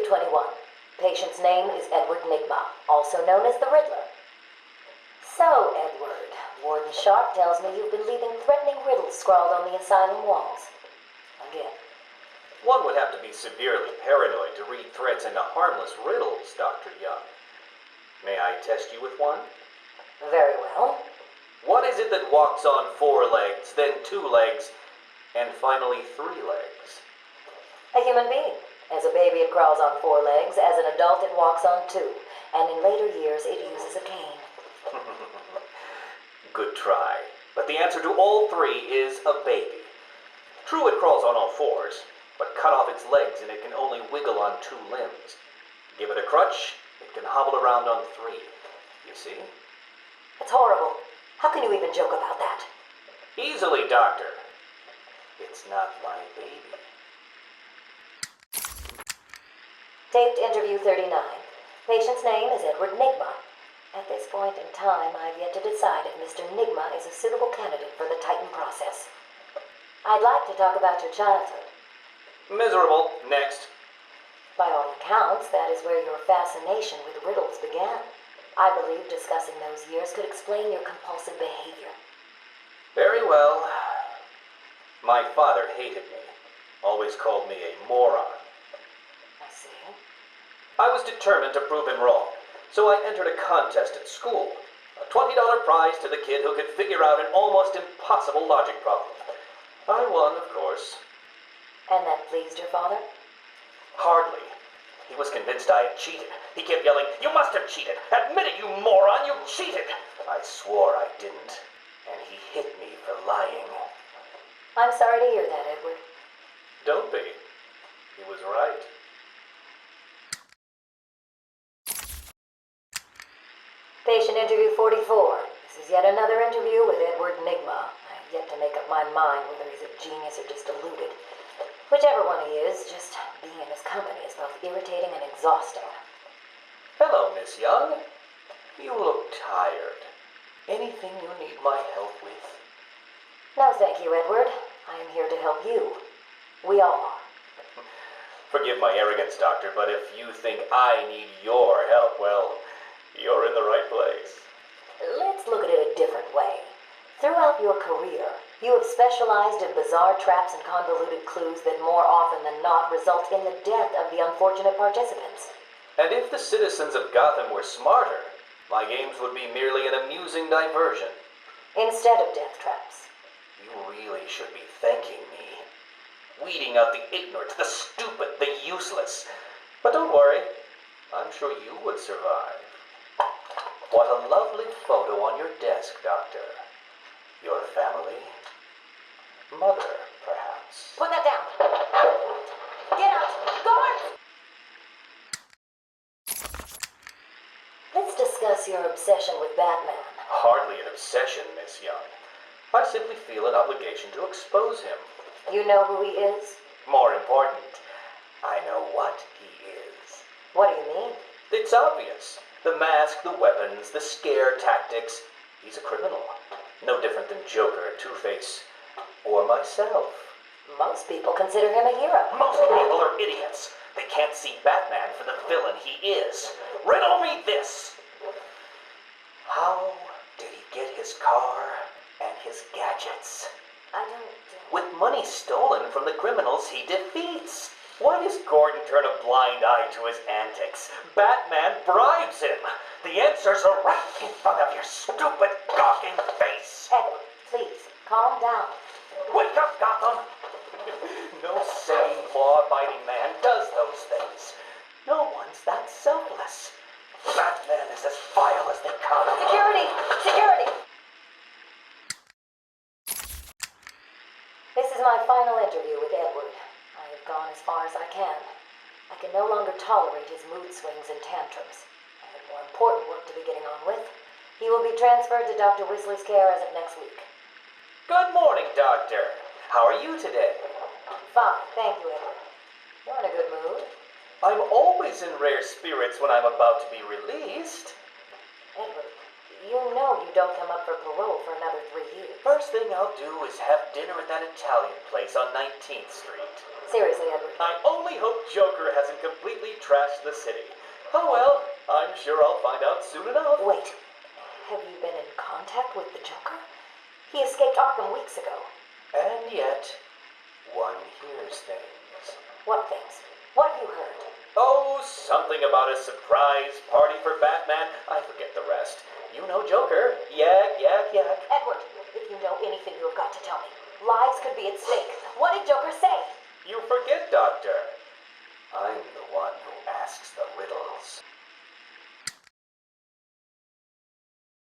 221. Patient's name is Edward Nigma, also known as the Riddler. So, Edward, Warden Sharp tells me you've been leaving threatening riddles scrawled on the asylum walls. Again. One would have to be severely paranoid to read threats into harmless riddles, Dr. Young. May I test you with one? Very well. What is it that walks on 4 legs, then 2 legs, and finally 3 legs? A human being. As a baby, it crawls on 4 legs. As an adult, it walks on 2. And in later years, it uses a cane. Good try. But the answer to all 3 is a baby. True, it crawls on all 4s, but cut off its legs and it can only wiggle on 2 limbs. Give it a crutch, it can hobble around on 3. You see? It's horrible. How can you even joke about that? Easily, Doctor. It's not my baby. Taped interview 39. Patient's name is Edward Nigma. At this point in time, I've yet to decide if Mr. Nigma is a suitable candidate for the Titan process. I'd like to talk about your childhood. Miserable. Next. By all accounts, that is where your fascination with riddles began. I believe discussing those years could explain your compulsive behavior. Very well. My father hated me. Always called me a moron. I see. I was determined to prove him wrong, so I entered a contest at school. A $20 prize to the kid who could figure out an almost impossible logic problem. I won, of course. And that pleased your father? Hardly. He was convinced I had cheated. He kept yelling, "You must have cheated! Admit it, you moron! You cheated!" I swore I didn't, and he hit me for lying. I'm sorry to hear that, Edward. Don't be. He was right. Patient interview 44. This is yet another interview with Edward Nigma. I have yet to make up my mind whether he's a genius or just deluded. Whichever one he is, just being in his company is both irritating and exhausting. Hello, Miss Young. You look tired. Anything you need my help with? No, thank you, Edward. I am here to help you. We all are. Forgive my arrogance, Doctor, but if you think I need your help, well, you're in the right place. Let's look at it a different way. Throughout your career, you have specialized in bizarre traps and convoluted clues that more often than not result in the death of the unfortunate participants. And if the citizens of Gotham were smarter, my games would be merely an amusing diversion. Instead of death traps. You really should be thanking me. Weeding out the ignorant, the stupid, the useless. But don't worry, I'm sure you would survive. What a lovely photo on your desk, Doctor. Your family? Mother, perhaps. Put that down. Get out. Guard! Let's discuss your obsession with Batman. Hardly an obsession, Miss Young. I simply feel an obligation to expose him. You know who he is? More important, I know what he is. What do you mean? It's obvious. The mask, the weapons, the scare tactics. He's a criminal. No different than Joker, Two-Face, or myself. Most people consider him a hero. Most people are idiots. They can't see Batman for the villain he is. Riddle me this. How did he get his car and his gadgets? I don't... With money stolen from the criminals he defeats. Why does Gordon turn a blind eye to his antics? Batman bribes him. The answers are right in front of your stupid, gawking face. Edward, please, calm down. Wake up, Gotham! No sane, law-abiding man does those things. No one's that selfless. Batman is as vile as they come. Security! Security! This is my final interview with Edward. I have gone as far as I can. I can no longer tolerate his mood swings and tantrums. I have more important work to be getting on with. He will be transferred to Dr. Whistler's care as of next week. Good morning, Doctor. How are you today? Fine, thank you, Edward. You're in a good mood. I'm always in rare spirits when I'm about to be released. Edward, You know you don't come up for parole for another 3 years. First thing I'll do is have dinner at that Italian place on 19th Street. Seriously, Edward. I only hope Joker hasn't completely trashed the city. Oh well, I'm sure I'll find out soon enough. Wait, have you been in contact with the Joker? He escaped Arkham weeks ago. And yet, one hears things. What things? What have you heard? Oh, something about a surprise party for Batman. I forget the rest. You know Joker. Yak, yak, yak. Edward, if you know anything, you have got to tell me. Lives could be at stake. What did Joker say? You forget, Doctor.